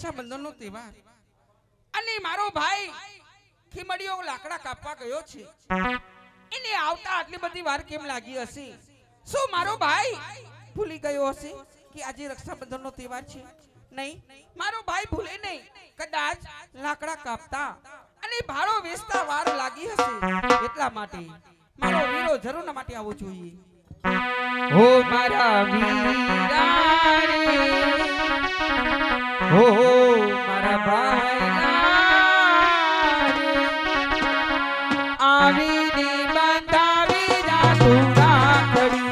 રક્ષાબંધનનો તહેવાર અને મારો ભાઈ ખીમડીઓ લાકડા કાપવા ગયો છે. એને આવતા આટલી બધી વાર કેમ લાગી હશે? શું મારો ભાઈ ભૂલી ગયો હશે કે આજે રક્ષાબંધનનો તહેવાર છે? નહીં, મારો ભાઈ ભૂલે નહીં. કદાચ લાકડા કાપતા અને ભાડો વેચતા વાર લાગી હશે, એટલા માટે મારો વીરો જરૂર માટે આવવો જોઈએ. હો મારા વીરા રે, હો મારા ભાઈ આવીને બંધાવી જા તું રાખડી.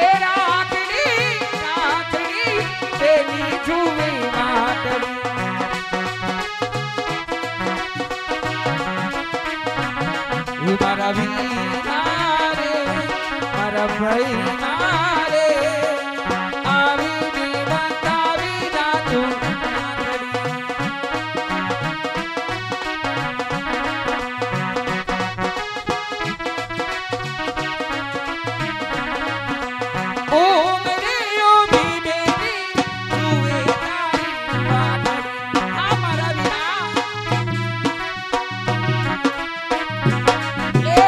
એ રાખડી રાખડી તેની જુએ માટડી. મારા વીરા રે, મારા ભાઈ રે આવીને બંધાવી જા તું રાખડી. ઓ મેરે ઓ બીબેની જુએ તારી માટડી. હા મારા વીરા. એ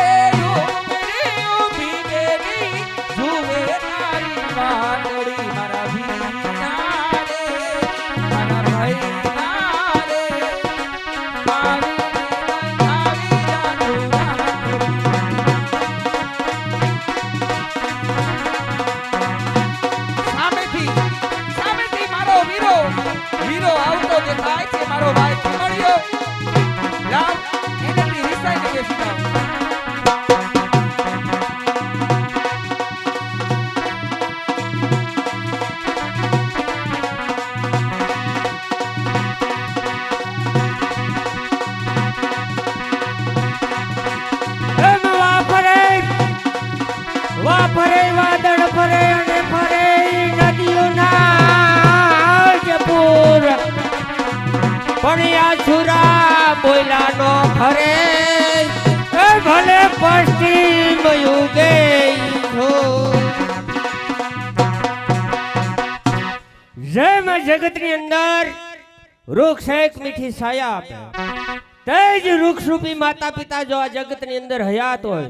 ઓ મેરે ઓ બીબેની જુએ તારી માટડી. મારા વીરા રે, મારા ભાઈ રે આવીને બંધાવી જા તું રાખડી. સામેથી મારો વીરો આવતો દેખાય છે. મારો ભાઈ ખીમડીયો લાવ એનેથી રિસાઈને બેસી જાવ. એમ વાપરે વાદળ ફરે અને ફરે નદીઓના જપૂર, પણ આ છુરા બોયલાનો ફરે એ ભલે પશ્ચિમ યુગે છો. જેમ જગતની અંદર વૃક્ષ એક મીઠી છાયા આપે, તે જ વૃક્ષરૂપી માતા પિતા જો આ જગતની અંદર હયાત હોય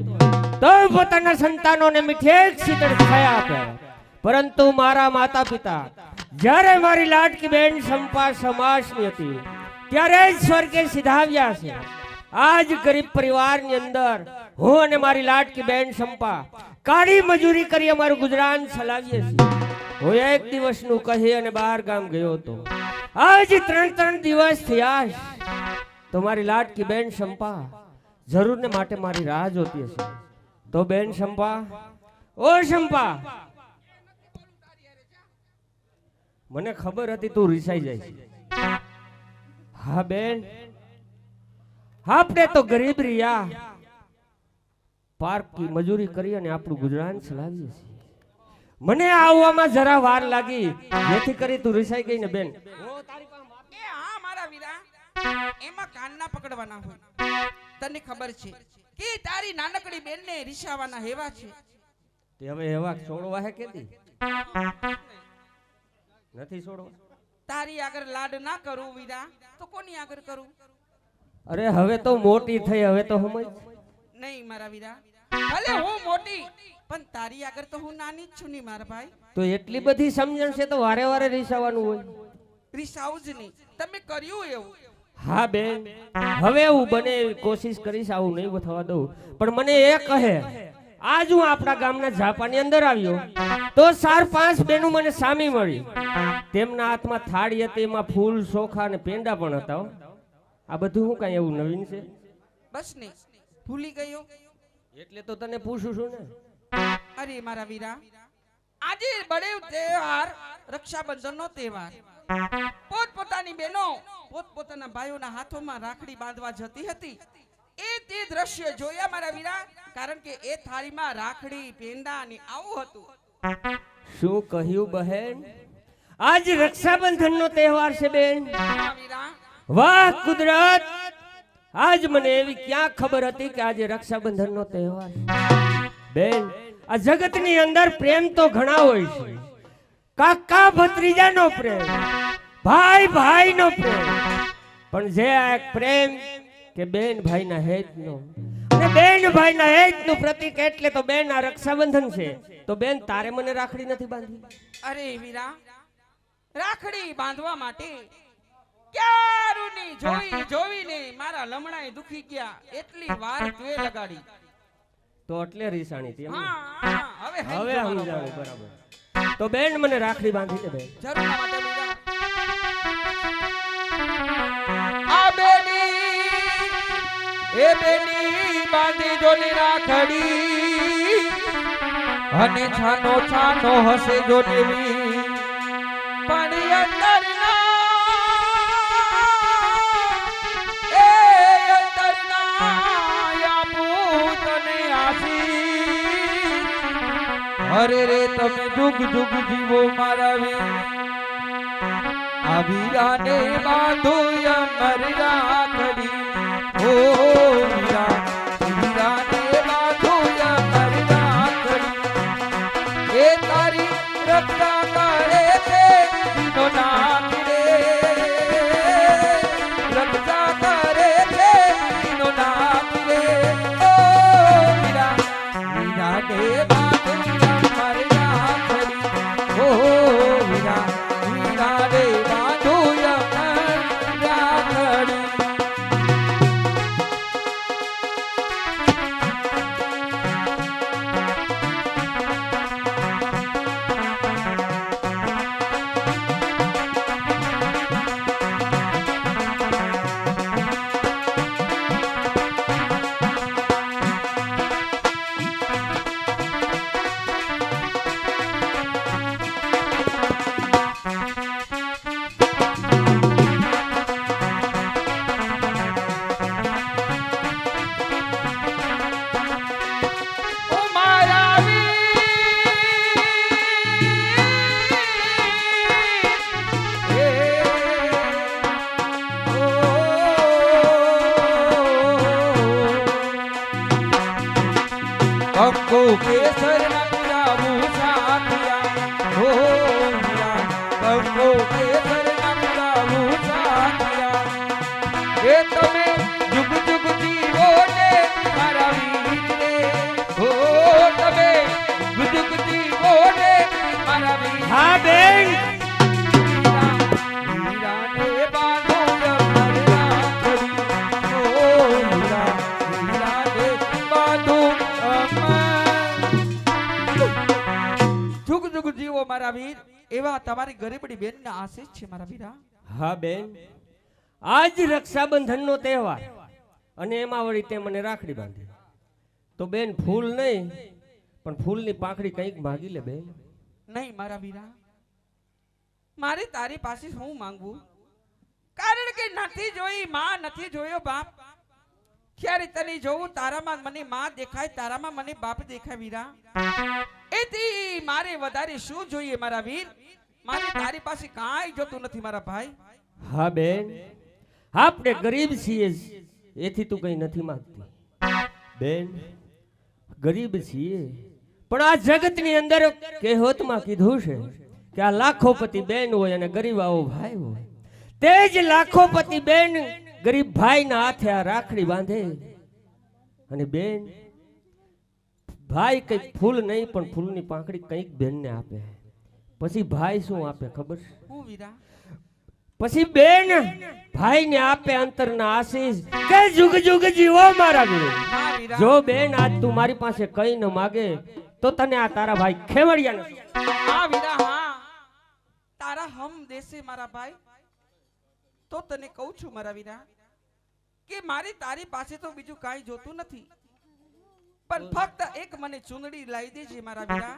તો પોતાના સંતાનોને મીઠી એક શીતળ છાયા આપે. પરંતુ મારા માતા પિતા જ્યારે મારી લાડકી બેન સંપા સમાસની હતી ત્યારે જ સ્વર્ગે સિધાવ્યા છે. આજ ગરીબ પરિવારની અંદર હું અને મારી લાડકી બેન સંપા કાળી મજૂરી કરી અમારું ગુજરાન ચલાવીએ છીએ. હું એક દિવસનું કહી અને બહાર ગામ ગયો હતો. આજ 3 દિવસ થયા તો મારી લાડકી બેન સંપા જરૂર ને માટે મારી રાહ જોતી હશે. તો બેન સંપા, ઓ સંપા, મને ખબર હતી તું રિસાઈ જાય. હા બેન, આપણે તો ગરીબ રહ્યા, પાર્ક કી મજૂરી કરી અને આપણું ગુજરાન ચલાવીએ છીએ. મને આવવામાં જરા વાર લાગી, જેથી કરી તું રિસાઈ ગઈ ને બેન. એ હા મારા વીરા, એમાં કાન ના પકડવાના હોય. તને ખબર છે કે તારી નાનકડી બેનને રીસાવાના હેવા છે. તે હવે એવા છોડવા હે કેતી નથી છોડવા. તારી આગળ લાડ ના કરું વીરા તો કોની આગળ કરું? અરે હવે તો મોટી થઈ, હવે તો સમજ. નહીં મારા વીરા, ભલે હું મોટી પણ તારી આગળ તો હું નાની જ છું ની મારા ભાઈ. તો એટલી બધી સમજણ છે તો વારે વારે રીસાવાનું હોય? રીસાવું જ નહીં, તમે કર્યું એવું. હા બેન, હવે હું બને એવી કોશિશ કરીશ, આવું નહીં થવા દઉં. પણ મને એ કહે, આજ હું આપણા ગામના ઝાપાની અંદર આવ્યો તો 4-5 બેનો મને સામી મળી. તેમના હાથમાં થાળી હતી, એમાં ફૂલ, ચોખા અને પેંડા પણ હતા. આ બધું હું કઈ એવું નવીન છે? બસ નહીં, ભૂલી ગયો એટલે તો તને પૂછું છું ને. અરે મારા વીરા, આજે બળેવ તહેવાર, રક્ષાબંધનનો તહેવાર. પોતપોતાની બહેનો પોતપોતાના ભાઈઓના હાથોમાં રાખડી બાંધવા જતી હતી. એ તે દ્રશ્ય જોયા મારા વીરા, કારણ કે એ થાળીમાં રાખડી, પેંડા અને આવું હતું. શું કહ્યું બહેન? આજ રક્ષાબંધનનો તહેવાર છે બેન. મારા વીરા, વાહ કુદરત! આજ મને એવી ક્યાં ખબર હતી કે આજે રક્ષાબંધનનો તહેવાર છે. બેન, આ જગતની અંદર પ્રેમ તો ઘણા હોય છે. કાકા ભત્રીજાનો પ્રેમ, ભાઈ ભાઈનો પ્રેમ, પણ જે આ એક પ્રેમ કે બેન ભાઈના હેતનો, અને બેન ભાઈના હેતનું પ્રતીક એટલે તો બેન આ રક્ષાબંધન છે. તો બેન, તારે મને રાખડી નથી બાંધી? અરે વીરા, રાખડી બાંધવા માટે ક્યારુની જોઈને મારા લમણાએ દુખી ગયા. એટલી વાર તું લગાડી. તો એટલે રીસાણી હતી એમ ને? હા, હવે સમજાણું બરાબર. તો બેન, મને રાખડી બાંધી દે બેન. જરૂર ના માટે વીરા. આ બેની એ બેની બાંધી જોની રાખડી, અને છાનો છાનો હસે જો દેવી, પણ અંતરના એ અંતરના આપું તને આશીષ. અરે રે તમે જુગ જુગ જીવો મારા વીર, આ વીરાને બાંધો અમર રાખડી. ઓ વીરા, વીરાને બાંધો અમર રાખડી. એ તારી રક્ષા કરે છે દીનો નાથ રે, રક્ષા કરે છે દીનો નાથ રે. ઓ વીરા, વીરાને બાંધો અમર રાખડી. ઓ વીરા, વીરાને બાંધો અમર રાખડી. ઓ મારા વીર, એ અંકો કેસર નમરાવું સાથિયા. ઓ વીરા, અંકો કેસર નમરાવું સાથિયા. એ તમે જુગ જુગ જીવો ને મારા વીર રે. ઓ તમે જુગ જુગ જીવો ને મારા વીર. હા બેન, વીરાને બાંધો અમર રાખડી. ઓ વીરા, વીરાને બાંધો અમર. જુગ જુગ જીવો મારા વીર. એવા તમારી ગરીબડી બેનના આશીષ છે મારા વીરા. હા બેન, આજ રક્ષાબંધનનો તહેવાર, અને એમાં વળી તે મને રાખડી બાંધી. તો બેન, ફૂલ નહીં પણ ફૂલની પાંખડી કંઈક માગી લે બેન. નહીં મારા વીરા, મારે તારી પાસે શું માંગવું? કારણ કે નથી જોઈ માં, નથી જોયો બાપ. ક્યારે તને જોઉં તારામાં મને માં દેખાય, તારામાં મને બાપ દેખાય વીરા. એથી મારે વધારે શું જોઈએ મારા વીર? મારે તારી પાસે કાંઈ જોતું નથી મારા ભાઈ. હા બેન, આપણે ગરીબ છીએ એથી તું કઈ નથી માંગતી બેન. ગરીબ છીએ પણ આ જગતની અંદર કહેવતમાં કીધું છે કે આ લાખોપતિ બેન હોય અને ગરીબાઓ ભાઈ હોય. તે જ લાખોપતિ બેન ગરીબ ભાઈના હાથે આ રાખડી બાંધે. અને બેન, ભાઈ કંઈક ફૂલ નહીં પણ ફૂલની પાંખડી કંઈક બેનને આપે. પછી ભાઈ શું આપે ખબર છે? હું વીરા, પછી બેન ભાઈને આપે અંતરના આશીષ કે જુગ જુગ જીવો મારા વીર. હા વીરા. જો બેન આજ તું મારી પાસે કઈ ન માગે તો તને આ તારા ભાઈ ખેવડિયા નથી. હા વીરા, હા. તારા હમ દેશે મારા ભાઈ. તો તને કહું છું મારા વીરા કે મારી તારી પાસે તો બીજું કાંઈ જોતું નથી, પણ ફક્ત એક મને ચુંદડી લાવી દેજે મારા વીરા.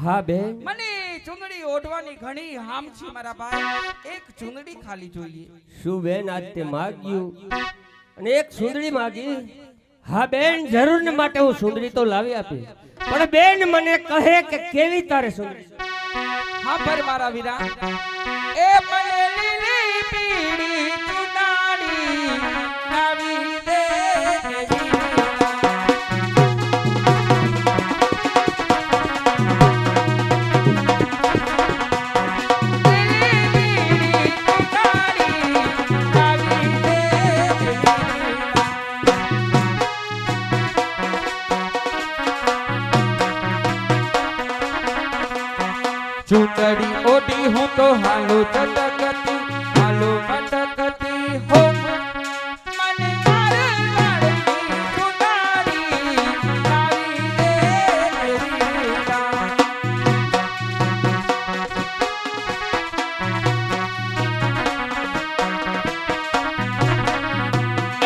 હા બેન, મને ચુંદડી ઓઢવાની ઘણી હામ છે મારા ભાઈ. એક ચુંદડી ખાલી જોઈએ. શું બેન આજ તે માગ્યું અને એક સુંદરી માગી? હા બેન, જરૂર ને માટે હું સુંદરી તો લાવી આપી, પણ બેન મને કહે કે કેવી તારે સુંદરી? હા પર મારા વીરા, એ મને લીલી પીળી ચુંદડી લાવી દે ચટકતી હાલો મટકતી હો મને મારે લાડની સુનારી લાવી દે રીડા.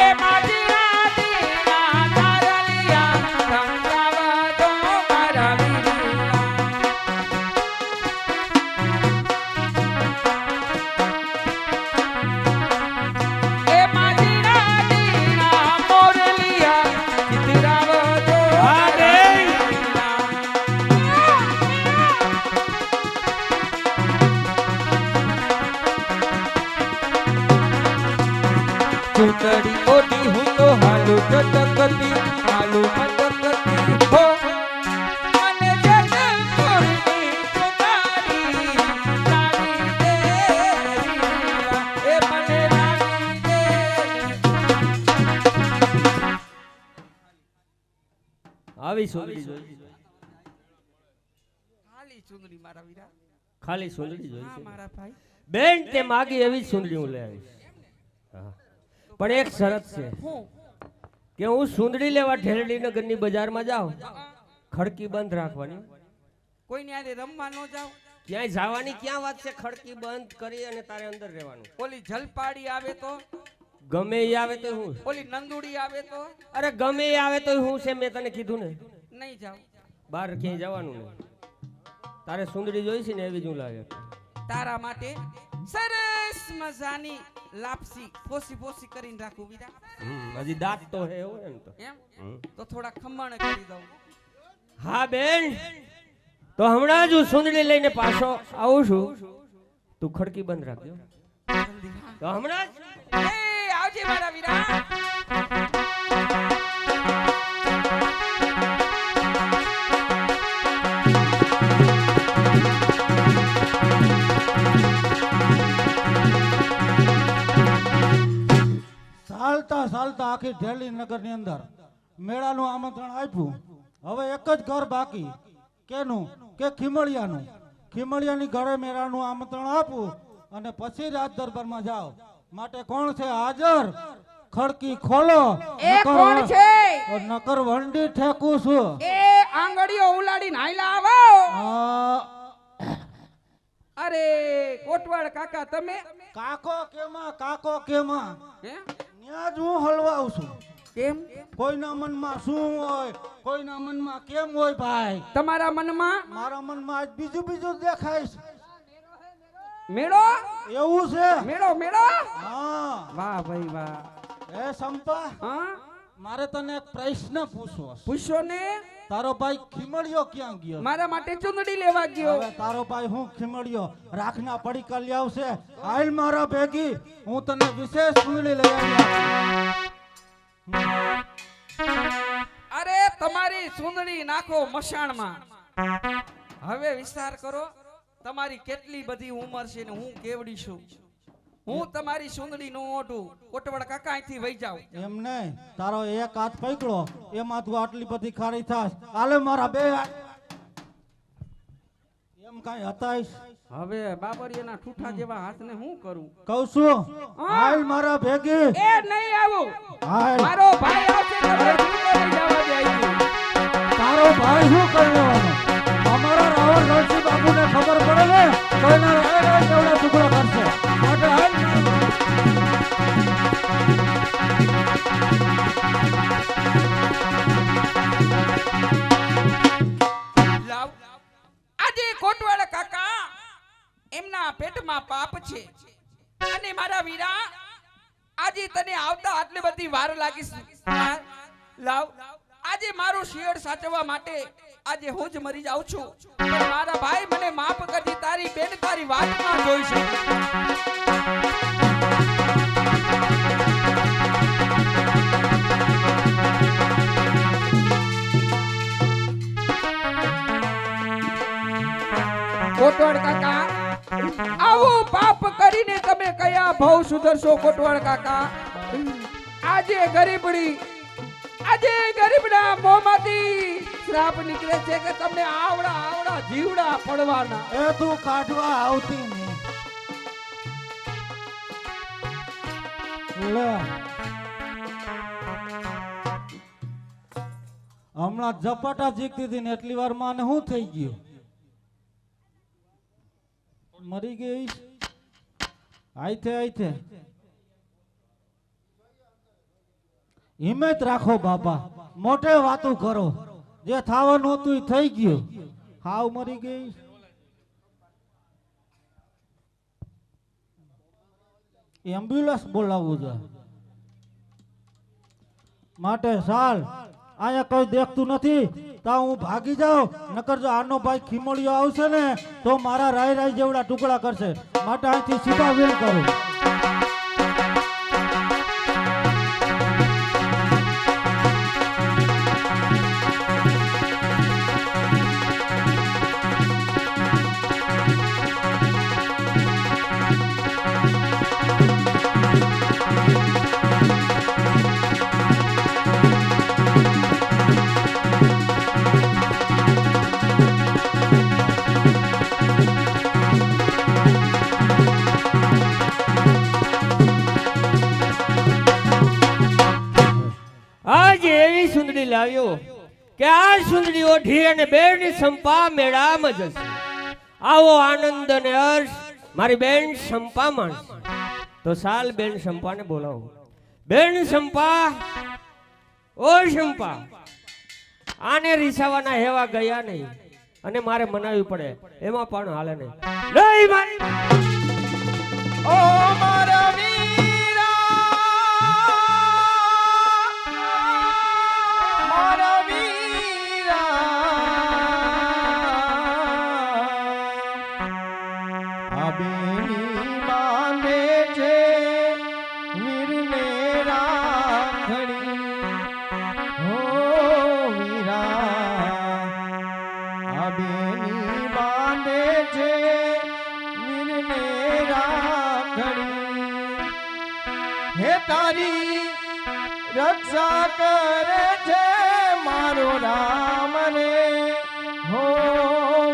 એ મારી રાણીના તારલિયા રંગાવા દો મારા વીરા. એ મારી રાણીના મોરલિયા ચિતરાવા દો મારા વીરા. ચૂંટણી ઓટી હું તો હાલો ચટકતી હાલો મટકતી હો મને જગત કોરની સુનારી લાવી દે રીડા. એ મને લાવી દે. આવી સુંદરી જોઈ ખાલી ચુંદડી મારા વીરા. ખાલી સુંદરી જોઈ હા છે મારા ભાઈ. બેન તે માગી એવી જ સુંદરી હું લઈ આવીશ. હા. પણ એક શરત છે હું કે હું સુંદરી લેવા ઢેરડી નગરની બજારમાં જાઉં ખડકી બંધ રાખવાની. કોઈને આરે રમવા ન જાવ. ક્યાંય જવાની ક્યાં વાત છે? ખડકી બંધ કરી અને તારે અંદર રહેવાનું. ઓલી જલપાડી આવે તો ગમે એ આવે તો હું ઓલી નંદુડી આવે તો અરે ગમે એ આવે તો હું છે મેં તને કીધું ને નહીં જાવ. બહાર ક્યાંય જવાનું નહીં. તારે સુંદરી જોઈ છે ને એવી જ હું લાગે. તારા માટે સરસ મજાની લાપસી ફોસી ફોસી કરીને રાખું વીરા. હજી દાંત તો હે એવું ને તો એમ તો થોડા ખમણ કરી દઉં. હા બેન તો હમણાં જ હું સુંદરી લઈને પાછો આવું છું. તું ખડકી બંધ રાખજો જલ્દી હા. તો હમણાં જ એ આવજે મારા વીરા. ચાલતા ચાલતા આખી ઢેલી નગરની અંદર મેળાનું આમંત્રણ આપ્યું. હવે એક જ ઘર બાકી. કેનું? કે ખીમળિયાનું. ખીમળિયાની ઘરે મેળાનું આમંત્રણ આપું અને પછી રાજ દરબારમાં જાઓ. માટે કોણ છે હાજર? ખડકી ખોલો. એ કોણ છે? નકર વંડી ઠેકું છું. એ આંગળીઓ ઉલાડીને હાઈલા આવો. આ અરે કોટવાડ કાકા તમે કાકો કેમાં કાકો કેમાં હે ન્યા જ હું હલવાઉં છું. કેમ કોઈના મનમાં શું હોય, કોઈના મનમાં કેમ હોય ભાઈ. તમારા મનમાં મારા મનમાં આજ બીજું બીજું દેખાય છે. મેળો એવું છે? મેળો મેળો. હા. વાહ ભાઈ વાહ. એ સંપા, હા મારે તને એક પ્રશ્ન પૂછવો છે. પૂછો ને. તારો ભાઈ ખીમળિયો ક્યાં ગયો? મારા માટે ચુંદડી લેવા ગયો. હવે તારો ભાઈ હું ખીમળિયો રાખના પડીકા લઈ આવશે. હાલ મારા ભેગી, હું તને વિશેષ ચૂંદડી લઈ આવ્યા. અરે તમારી સુંદડી નાખો મશાણમાં. હવે વિચાર કરો તમારી કેટલી બધી ઉંમર છે ને હું કેવડી છું. હું તમારી સુંદડી નો ઓઢું. કોટવાડ કાકા અહીંથી વહી જાવ. એમ નહીં, તારો એક હાથ પકડો એમાં તું આટલી બધી ખારી થાસ. હાલે મારા બે હાથ. એમ કાંઈ હતાઈશ? હવે બાબરિયાના ઠૂઠા જેવા હાથને હું કરું? કહું છું હાલ મારા ભેગી. એ નહીં આવું. હાલ. મારો ભાઈ આવશે તો ભેગી લઈ જવા દે અહીંથી. તારો ભાઈ શું કરી લેવાનો? અમારા રાવણ રણસિંહ બાબુને ખબર પડે ને કોઈના રાય કેવડા ટુકડા કરશે. માટે હાલ. લાવ. આજે કોટવાડ કાકા એમના પેટમાં પાપ છે અને મારા વીરા આજે તને આવતા આટલી બધી વાર લાગી છે. લાવ આજે મારું શિયળ સાચવવા માટે આજે હું જ મરી જાઉં છું. પણ મારા ભાઈ મને માફ કરજે. તારી બેન તારી વાત ના જોઈ શકે. કોટવાડ કાકા આવું પાપ કરીને તમે કયા ભાવ સુધરશો? કોટવાડ કાકા આજે ગરીબના મોંમાંથી શ્રાપ નીકળે છે કે તમને આવડા આવડા જીવડા પડવાના. એ તું કાઢવા આવતી નહીં. લે હમણાં ઝપાટા જીકતી હતી ને એટલી વાર માં શું થઈ ગયું? મરી ગઈ આઈથે હિંમત રાખો બાપા, મોટે વાતું કરો, જે થવાનું હતું એ થઈ ગયું. હાવ મરી ગઈ. એમ્બ્યુલન્સ બોલાવવું છે માટે સાલ અહીંયા કોઈ દેખતું નથી તો હું ભાગી જાઉં, નકર જો આનો ભાઈ ખીમળિયો આવશે ને તો મારા રાય જેવડા ટુકડા કરશે, માટે અહીંથી સીધા વેલ કરું. સુંદરી લાવ્યો કે આ સુંદરી ઓઢી અને બેન સંપા મેળામાં જશે. આવો આનંદ અને હર્ષ મારી બેન સંપા માણશે. તો સાલ બેન સંપાને બોલાવો. બેન સંપા, ઓ સંપા, આને રીસાવાના હેવા ગયા નહીં અને મારે મનાવવી પડે, એમાં પણ હાલે નહીં. નહીં મારી ઓ મારા તારી રક્ષા કરે છે મારો રામ રે, હો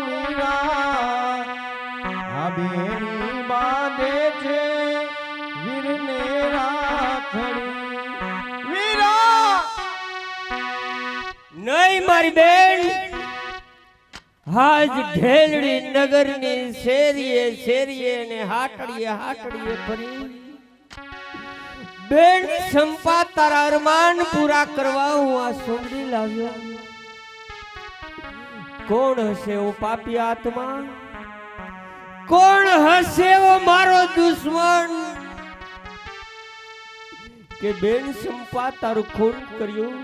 વીરા આ બેની બાંધે છે વીરને રાખડી. વીરા નહીં મારી બેન, હાજ ઢેલડી નગરની શેરીએ શેરીએ ને હાટડીએ ફરી બેન સંપા તારા અરમાન પૂરા કરવા હું આ સુંદરી લાવ્યો. કોણ હશે ઓ પાપી આત્મા? કોણ હશે ઓ મારો દુશ્મન કે બેન સંપા તારું ખૂન કર્યું?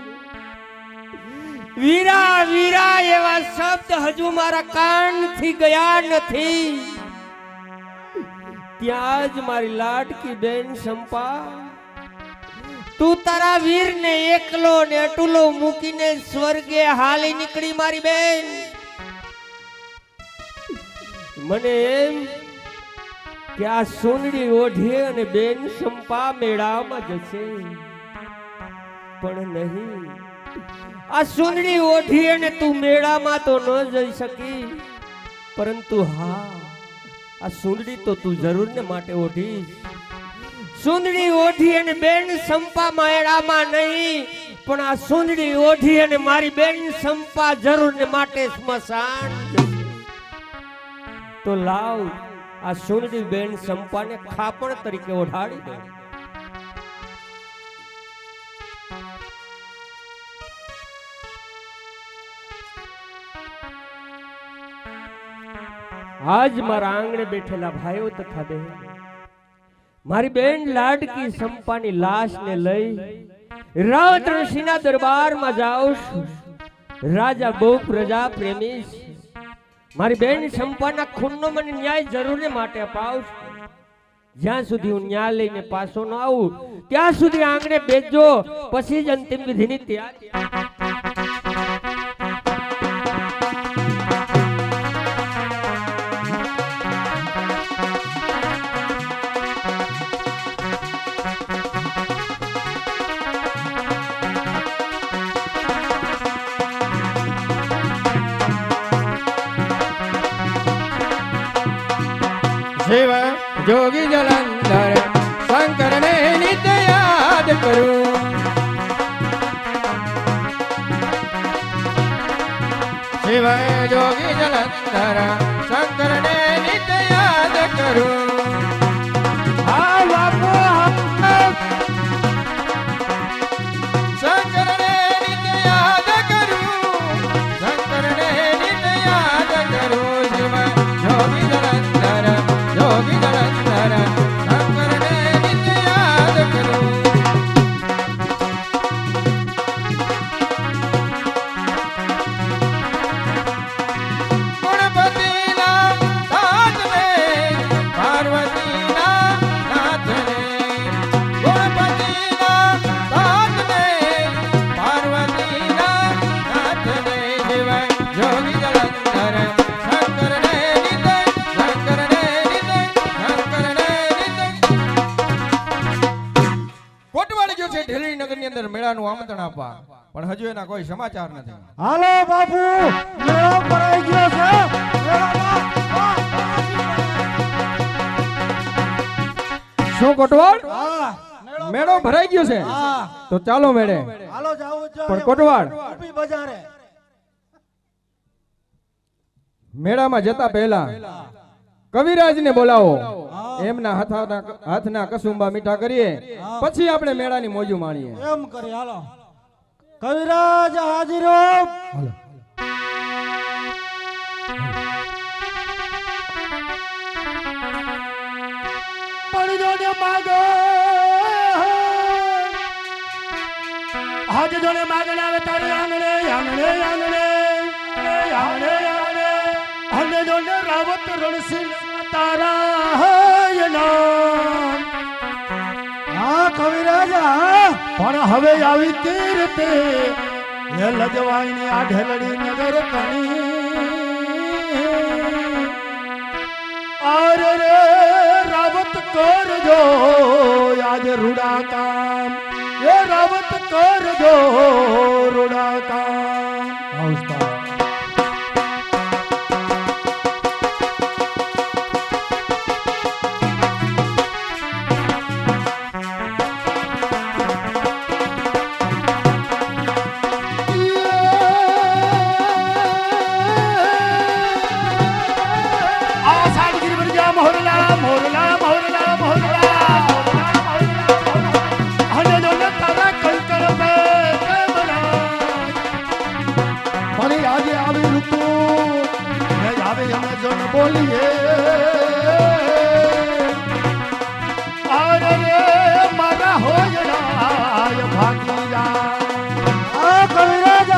વીરા વીરા એવા શબ્દ હજુ મારા કાનથી ગયા નથી. ત્યાં જ મારી લાડકી બેન સંપા, તું તારા વીર ને એકલો ને અટુલો મૂકીને સ્વર્ગે હાલી નીકળી મારી બેન. મને એમ કે આ સુંદરી ઓઢી અને બેન સંપા મેળામાં જશે, પણ નહીં. આ સુંદરી ઓઢી અને તું મેળામાં તો ન જઈ શકી, પરંતુ હા આ સુંદરી તો તું જરૂર ને માટે ઓઢીશ. સુંદરી ઓઢી અને બેન સંપા મેળામાં નહીં, પણ આ સુંદરી ઓઢી અને મારી બેન સંપા જરૂર ને માટે સ્મશાન જશે. તો લાવ આ સુંદરી બેન સંપાને ખાપણ તરીકે ઓઢાડી દો. આજ મારા આંગણે બેઠેલા ભાઈઓ તથા બહેનો, મારી બેન લાડકી સંપાની લાશને લઈ રાવત ઋષિના દરબારમાં જાઉં છું. રાજા બહુ પ્રજા પ્રેમી છે. મારી બેન સંપાના ખૂનનો મને ન્યાય જરૂર માટે અપાવશું. જ્યાં સુધી હું ન્યાય લઈને પાછો ન આવું ત્યાં સુધી આંગણે બેસજો, પછી જ અંતિમ વિધિની તૈયારી. શિવ જોગી જલંધર શંકર ને નિત્ય જોગી જલંધર શંકરને નિત્ય યાદ કરું હા બાપુ શંકરને નિત્ય યાદ કરું શંકરને નિત્ય યાદ કરું શિવ જોગી જલંધર શંકરને નિત્ય યાદ કરું મેળાનું આમંત્રણ આપવા પણ હજુ એના કોઈ સમાચાર નથી હાલો બાપુ મેળો ભરાઈ ગયો છે મેળામાં શું કોટવાડ હા મેળો ભરાઈ ગયો છે હા તો ચાલો મેળે હાલો જાવું છે પણ કોટવાડ ઊભી બજારે મેળામાં જતા પહેલા કવિરાજને બોલાવો એમના હાથના કસુંબા મીઠા કરીએ પછી આપણે મેળાની મોજું માણીએ એમ કરી હાલો કવિરાજ હાજરો હાલો પડીને માગો હાજ જોને માગણ આવે તારે આંગણે આંગણે આંગણે આંગણે આંગણે હને જોને રાવત રણસિંહ તારા હય નામ હા કવિરાજ પણ હવે આવી તીરતે એ લજવાઈની આ ઢેલડી નગર કણી અરે રે રાવત કરજો આજ રૂડા કામ એ રાવત કરજો રૂડા કામ આવસ્તા બોલીએ અરે રે મારા હોયડા ભાગી જા આ કવિરાજ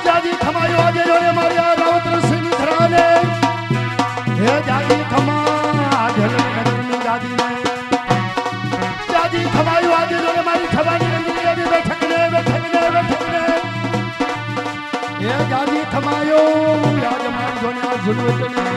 જાજી ખમાયો આજે જોને માર્યા રાવત સિંહ ધરાને હે જાજી ખમા જલનગરની જાદીને જાજી ખમાયો આજે જોને મારી ખવાની રંગની આવી બેઠકને હે જાજી ખમાયો આજ મારી જોને આ ઝુલવતને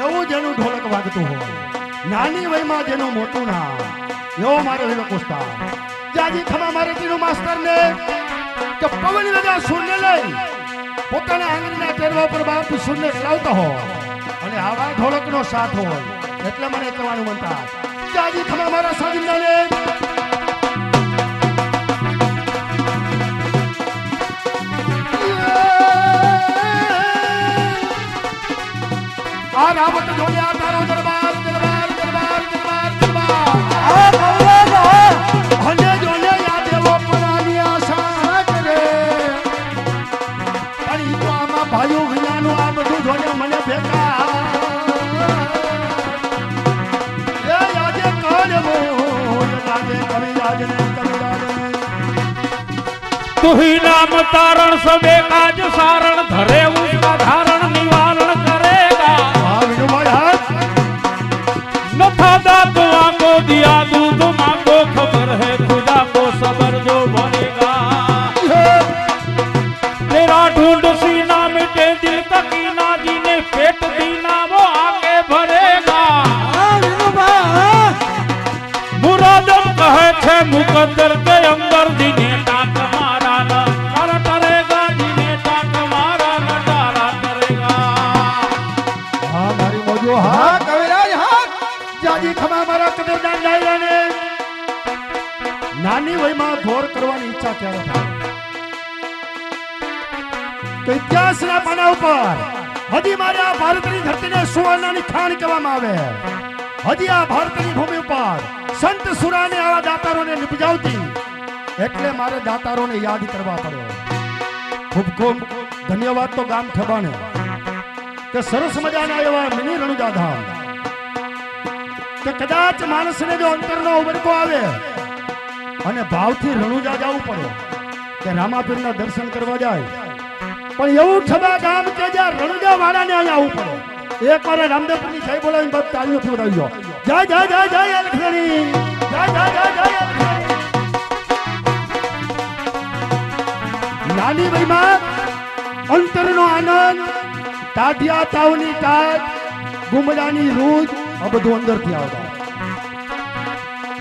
એવું જેનું ઢોલક વાગતું હોય નાની વયમાં જેનું મોટું ના એવો મારો હીરો કુસ્તા જાજી ખમા મારે તીનું માસ્ટર ને કે પવન વેગા સુરને લઈ પોતાના આંગળીના ટેરવા પર બાપ સુરને ચલાવતો હોય અને આવા ઢોલકનો સાથ હોય એટલે મને કહેવાનું મનતા જાજી ખમા મારા સાજિંદાને આ રાવત જોડ્યા તારો દરબાર દરબાર દરબાર દરબાર દરબાર આ तू ही नाम तारण सबे काज सारण धरे उसका धारण निवारण करेगा हाँ विनू भाई हाँ न था दात को दिया दूध मांगो खबर है खुदा को सबर जो भरेगा तेरा ढूंढ सीना मिटे दिल का कीना जीने पेट दीना वो आके भरेगा मुरादम कहे छे मुकद्दर के अंदर जीने टाक मारा न कर करेगा जीने टाक मारा न डारा करेगा हाँ मारी मोजो हाँ હા કવિરાજ હા જાજી ખમા મારા કદરદાન ડાયરાને નાની વયમાં ઘોર કરવાની ઈચ્છા ક્યારે થાય તો ઇતિહાસના પાના ઉપર હજી મારે આ ભારતની ધરતીને સુવર્ણની ખાણ કહેવામાં આવે હજી આ ભારતની ભૂમિ ઉપર સંત સુરાને આવા દાતારોને નિપજાવતી એટલે મારે દાતારોને યાદ કરવા પડે ખૂબ ખૂબ ધન્યવાદ તો ગામ ઠેબાને કે સરસ મજાના એવા મિની રણુજા ધામ કે કદાચ માણસને જો અંતરનો ઉબરકો આવે અને ભાવથી રણુજા જવું પડે કે રામાપીરના દર્શન કરવા જાય પણ એવું ઠબા ગામ કે જ્યાં રણુજા વાળાને અહીંયા આવવું પડે એકવાર રામદેવપુરની જય બોલાવીને બાપ તાળીઓથી વધાવ્યો જય જય જય જય અલખણી જય જય જય જય અલખણી નાની ભાઈમાં અંતરનો આનંદ ટાઢિયા તાવની ટાટ ગુમડાની રૂજ આ બધું અંદરથી આવતા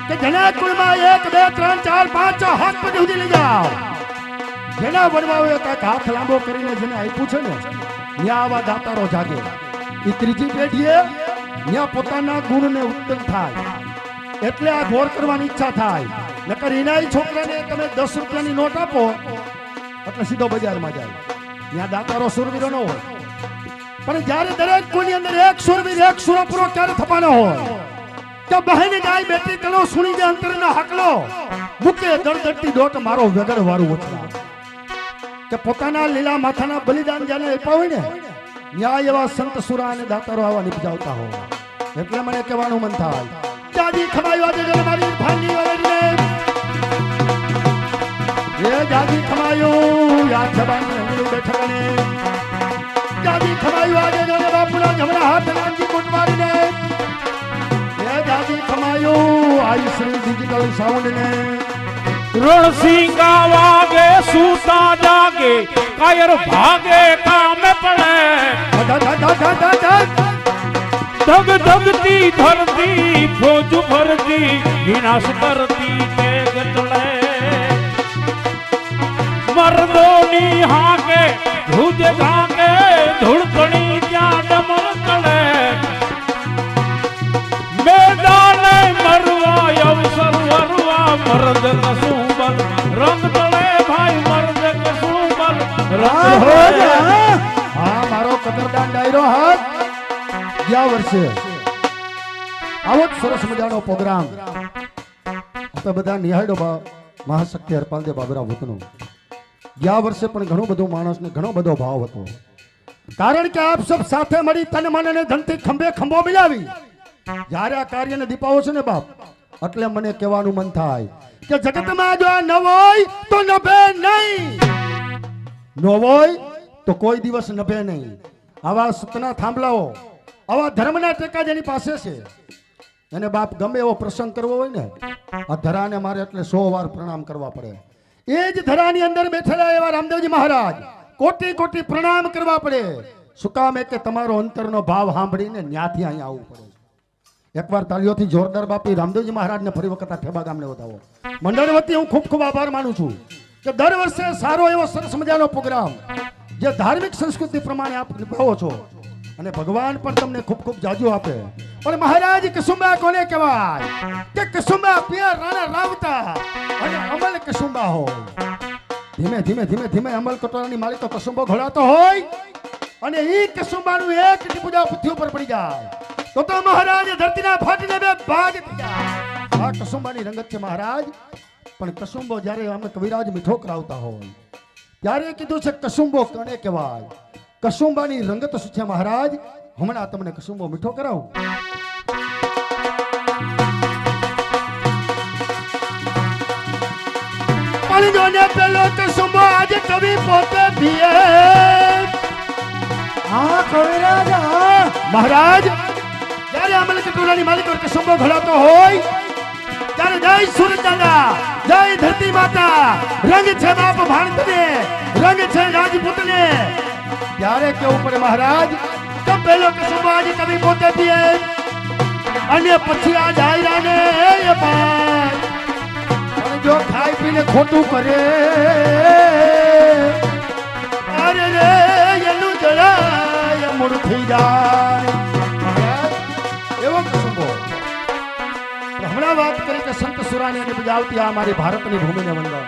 કે જેના કુળમાં 1 2 3 4 5 6 હાથ પગ સુધી લઈ જાઓ જેના વડવાઓએ કાંઈક હાથ લાંબો કરીને જેને આપ્યું છે ને ત્યાં આવા દાતારો જાગે એ ત્રીજી પેઢીએ ત્યાં પોતાના ગુણને ઉત્તમ થાય એટલે આ ઘોર કરવાની ઈચ્છા થાય નકર એના છોકરાને તમે 10 રૂપિયાની નોટ આપો એટલે સીધો બજારમાં જાય ત્યાં દાતારો સુરવીરો ન હોય પણ જ્યારે દરેક કોઈની અંદર એક સુરવીર એક સુરો પૂરો ક્યારે થવાનો હોય કે બહેન ગાય બેટી તનો સુણી જે અંતરના હકલો મુકે દળદળતી દોટ મારો વેગળ વાળું વચના કે પોતાના લીલા માથાના બલિદાન જેને આપ્યા હોય ને ન્યાય એવા સંત સુરા અને દાતારો આવા નિપજાવતા હોય એટલે મને કહેવાનું મન થાય જાજી ખમાયો આજે જલ મારી ભાની વરને એ જાજી ખમાયો યાદ જબાની અંગલી બેઠકને જાજી ખમાયો આજે જલ બાપુના જમણા હાથ નાનજી કોટવારીને એ જાજી ખમાયો આઈ શ્રી ડિજિટલ સાઉન્ડ ને रण सिंगा वागे सूता जागे कायर भागे काम पड़े धग धगती धरती फौज भरती विनाश करती तेग चले मर्दोनी हाके धुज भागे धुड़कणी क्या डमर चले मैदान मरवा अवसर वरवा मर्द कसुंबल रंग तले भाई मर्द कसुंबल रंग हो जा હા મારો કદરદાન ડાયરો હાથ ગયા વર્ષે આવો જ સરસ મજાનો પ્રોગ્રામ આપણે બધા નિહાળ્યો મહાશક્તિ હરપાલદેવ બાબરા ભૂતનો ગયા વર્ષે પણ ઘણું બધું માણસને ઘણો બધો ભાવ હતો કારણ કે આપ સબ સાથે મળી તન મન અને ધનથી ખંભે ખંભો મિલાવી જ્યારે આ કાર્યને દીપાવો છે ને બાપ એટલે મને કહેવાનું મન થાય કે જગતમાં જો આ ન હોય તો નભે નહીં ન હોય તો કોઈ દિવસ નભે નહીં આવા સતના થાંભલાઓ આવા ધર્મના ટેકા જેની પાસે છે એને બાપ ગમે એવો પ્રસંગ કરવો હોય ને આ ધરાને મારે એટલે 100 વાર પ્રણામ કરવા પડે એ જ ધરાની અંદર બેઠેલા એવા રામદેવજી મહારાજ કોટી કોટી પ્રણામ કરવા પડે શું કામ કે તમારો અંતરનો ભાવ સાંભળીને ન્યાથી અહીંયા આવવું પડે એકવાર તાળીઓથી જોરદાર બાપી રામદેવજી મહારાજને ફરી વખત આ ઠેબા ગામને વધાવો મંડળ વતી હું ખૂબ ખૂબ આભાર માનું છું કે દર વર્ષે સારો એવો સરસ મજાનો પ્રોગ્રામ જે ધાર્મિક સંસ્કૃતિ પ્રમાણે આપ નિભાવો છો અને ભગવાન પણ તમને ખૂબ ખૂબ જાજુ આપે પણ મહારાજ કસુંબા કોને કહેવાય કે કસુંબા પિયા રાણા રાવતા અને અમલ કસુંબા હોય ધીમે ધીમે ધીમે ધીમે અમલ કટોરાની મારી તો કસુંબો ઘોડાતો હોય અને ઈ કસુંબાનું એક ટીપું પૃથ્વી ઉપર પડી જાય તો મહારાજ ધરતીના ફાટીને બે ભાગ થઈ જાય આ કસુંબાની રંગત છે મહારાજ પણ કસુંબો જ્યારે અમે કવિરાજ મીઠો કરાવતા હોય ત્યારે કીધું છે કસુંબો કોને કહેવાય કસુંબાની રંગત શું છે મહારાજ હમણાં તમને કસુંબો મીઠો કરાવું પણ જોને પેલો કસુંબો આજે કવિ પોતે પીએ. હા કવિરાજ હા. મહારાજ જ્યારે અમલ કટોરાની માલિકો કસુંબો ઘડાતો હોય ત્યારે જય સૂરજદાદા, જય ધરતી માતા, રંગ છે બાપ ભાણતને, રંગ છે રાજપૂતને. ત્યારે કેવું પડે મહારાજ કે પેલો કસુંબો આજે કવિ પોતે પીએ અને પછી આ ડાયરાને એ પાય. અને જો ખાઈ પીને ખોટું કરે અરે રે એનું જરાય મૂળ થઈ જાય. એવો કસુંબો હમણાં વાત કરી કે સંત સુરાની અને બજાવતી આ મારી ભારતની ભૂમિને વંદન.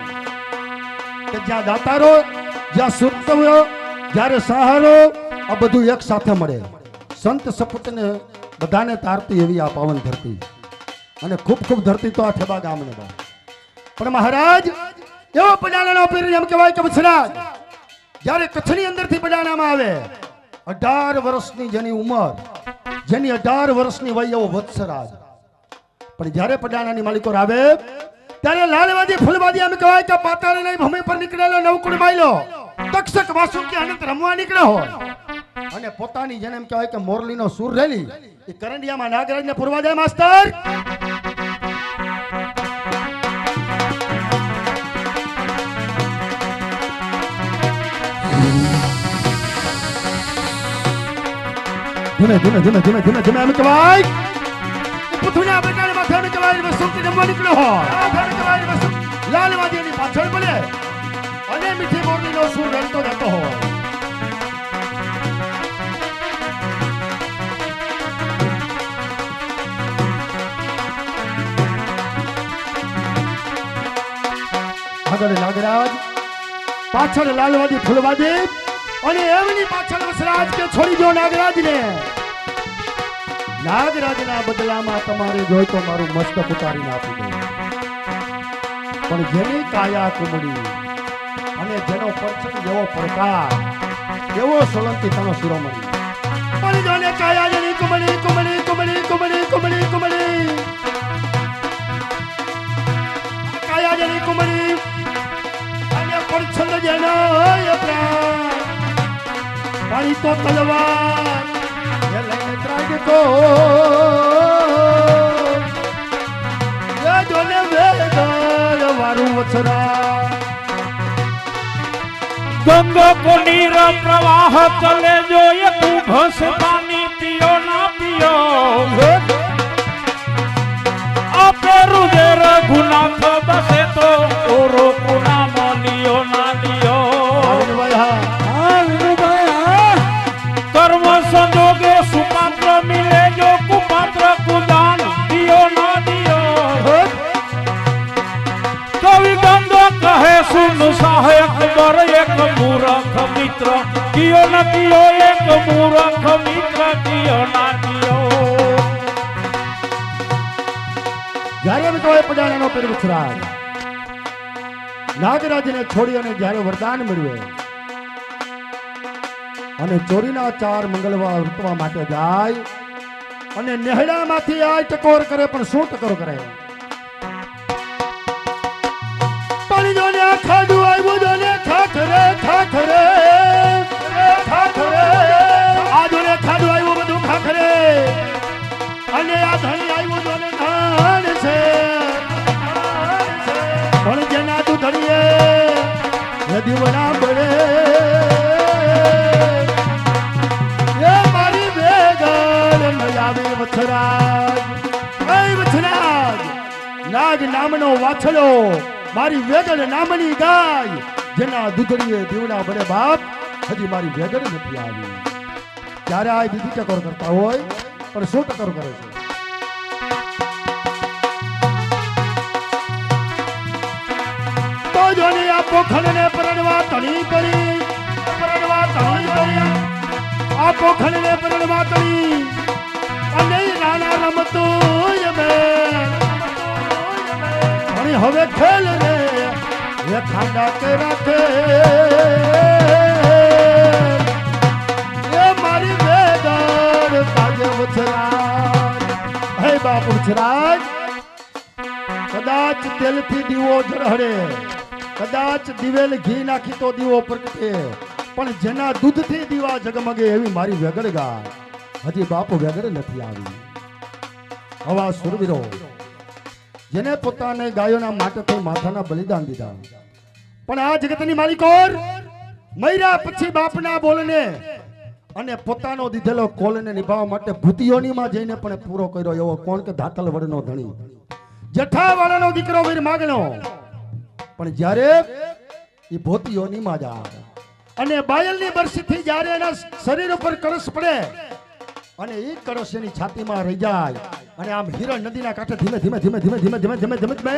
કે જ્યાં દાતારો, જ્યાં સુરતવ્યો, જ્યારે સહારો આ બધું એક સાથે મળે. સંત સપૂતને બધાને તારતી એવી આ પાવન ધરતી અને ખૂબ ખૂબ ધરતી તો આ ઠેબા ગામને બા. પણ મહારાજ એવો પડાણાનો પીર એમ કહેવાય કે વત્સરાજ જ્યારે કચ્છની અંદરથી પડાણામાં આવે 18 વર્ષની જેની ઉંમર, જેની 18 વર્ષની વય એવો વત્સરાજ. પણ જ્યારે પડાણાની માલિકો આવે ત્યારે લાલવાદી ફૂલવાદી એમ કહેવાય કે પાતાળની ભૂમિ પર નીકળેલો નવકુળ માયલો તક્ષક વાસુકી અનંત રમવા નીકળ્યો હોય અને પોતાની જેને એમ કહેવાય કે મોરલીનો સૂર રેલી એ કરંડિયામાં નાગરાજને પૂરવા જાય માસ્ટર. ધીમે ધીમે ધીમે ધીમે ધીમે ધીમે એમ કહેવાય પુથુના બેટાને માથે એમ કહેવાય વસુકી રમવા નીકળ્યો હોય. લાલવાદીની પાછળ પડે અને મીઠી મોરલીનો સૂર રમતો જતો હોય. આગળ નાગરાજ, પાછળ લાલવાદી ફૂલવાદી અને એમની પાછળ વસરાજ કે છોડી દો નાગરાજને. નાગરાજના બદલામાં તમારે જોઈ તો મારું મસ્તક ઉતારીને આપી દઉં. પણ જેની કાયા કુમળી અને જેનો પરચમ જેવો પડકાર એવો સોલંકી તનો શિરોમણી. પણ જોને કાયા જેની કુમળી કુમળી કુમળી કુમળી કુમળી કુમળી કાયા જેની કુમળી અને પરચમ જેનો પ્રાણ પાણી તો તલવાર એ લઈને ત્રાગતો એ જોને વેગળ વારું વછરા. ગંગા કો નીર પ્રવાહ ચલે જો એ કુભસ પાણી પિયો ના પિયો આપે રુદેર ગુનાખ બસે તો ઓરો કુના મોલિયો ના લિયો હા વિનુભાઈ હા. કર્મ સંજોગે સુપાત્ર મિલે જો કુપાત્ર કુદાન દિયો ના દિયો કવિ ગંગો કહે સુન સાહેબ બર એક મૂર્ખ મિત્ર કિયો ન કિયો એક મૂર્ખ મિત્ર કિયો ના કિયો. જ્યારે એમ કહેવાય પડાણાનો પીર વત્સરાજ નાગરાજને છોડી અને જ્યારે વરદાન મેળવે અને ચોરીના 4 મંગળવાર વૃતવા માટે જાય અને નેહડામાંથી આ ટકોર કરે. પણ શું ટકોર કરે? પાણી જોને ખાધું આવ્યું જોને ખાખરે ખાખરે ખાખરે આ જોને ખાધું આવ્યું બધું ખાખરે અને આ ધણી આવ્યું જોને ધાન છે. પણ જેના તું ધણીએ એ દીવડા પડે એ મારી વેગળ ન આવે વત્સરાજ. એ વત્સરાજ નાગ નામનો વાછડો મારી વેગળ નામની ગાય જેના દૂધડીએ દીવડા બળે બાપ હજી મારી વેગળ નથી આવી. ત્યારે આ બીજી ટકોર કરતા હોય પણ શું ટકોર કરે છે? તો જોને આ પોખણને પરણવા તણી કરી પરણવા તણી કરી આ પોખણને પરણવા તણી અને નાના રમતો અને હવે ખેલ રે એ ખાંડા કે રાખે એ મારી વેગળ તાજે વછરાજ. હે બાપ વછરાજ કદાચ તેલથી દીવો ઝળહળે કદાચ દિવેલ ઘી નાખી તો દીવો પ્રગટે, પણ જેના દૂધથી દીવા જગમગે એવી મારી વેગડ ગાય હજી બાપુ વેગડ નથી આવી. હવા સુરવીરો જેને પોતાને ગાયોના માટે થઈ માથાના બલિદાન દીધા, પણ આ જગતની માલિકોર મૈરા પછી બાપના બોલને અને પોતાનો દીધેલો કોલને નિભાવવા માટે ભૂતિયોનીમાં જઈને પણ પૂરો કર્યો એવો કોણ કે ધાતલ વડનો ધણી, જેઠાવાળાનો દીકરો વીર માગણો. પણ જ્યારે એ ભૂતિયોનીમાં જાય અને બાયલની બરસીથી જ્યારે એના શરીર ઉપર કળશ પડે અને એ કળશ એની છાતીમાં રહી જાય અને આમ હિરણ નદીના કાંઠે ધીમે ધીમે ધીમે ધીમે ધીમે ધીમે ધીમે ધીમે ધીમે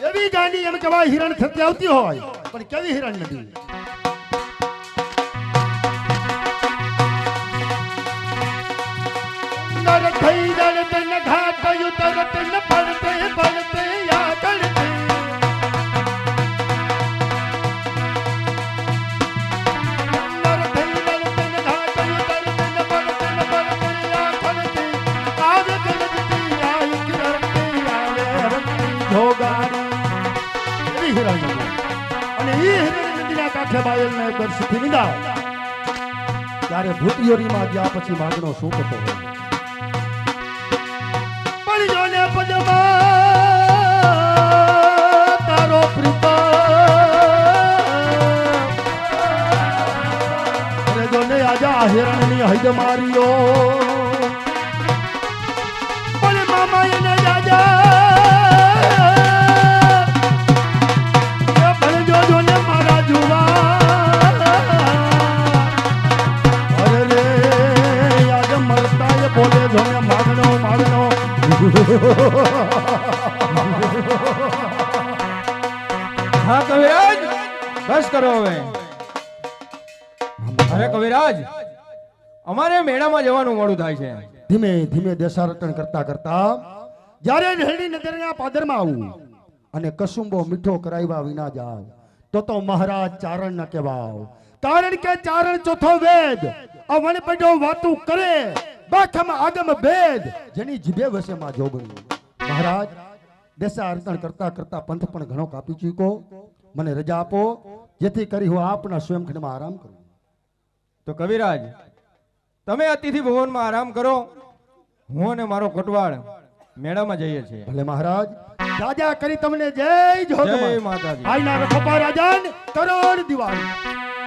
એવી ગાંડી એમ કહેવાય હિરણ થતી આવતી હોય, પણ કેવી હિરણ નદી? નર થઈ રડતે ન ઘાટ ઉતરતે ન પડતે પડતે આગળ અને એ હિરણ નદીના કાંઠે બાયલને બરસીથી વિદાય ત્યારે ભૂતિયોરીમાં ગયા પછી માગણો શું કરતો હોય? પળિયોને પદમાં તારો પ્રીતમ અરે જોને આજા હિરણની હૈદ માર્યો પણ મામા એને જાજા હા કવિરાજ, બસ કરો હવે. અરે કવિરાજ, અમારે મેળામાં જવાનું મોડું થાય છે. ધીમે ધીમે દેશારટણ કરતા કરતા જ્યારે ઢેલડી નગરના પાદરમાં આવું અને કસુંબો મીઠો કરાવ્યા વિના જાવ તો મહારાજ ચારણ ન કહેવાવ, કારણ કે ચારણ ચોથો વેદ આ વણ પડ્યો વાતું કરે બાખમ આગમ ભેદ જેની જીભે વસે માં જોગણી. મહારાજ દેશારટણ કરતા કરતા પંથ પણ ઘણો કાપી ચૂક્યો, મને રજા આપો જેથી કરી હું આપના સ્વયંખંડમાં આરામ કરું. તો કવિરાજ, તમે અતિથિ ભવનમાં આરામ કરો, હું અને મારો કોટવાળ મેળામાં જઈએ છીએ. ભલે મહારાજ, રાજા કરી તમને જય જોગ જય માતાજી. આઈના રખોપા રાજાન કરોડ દિવાળી.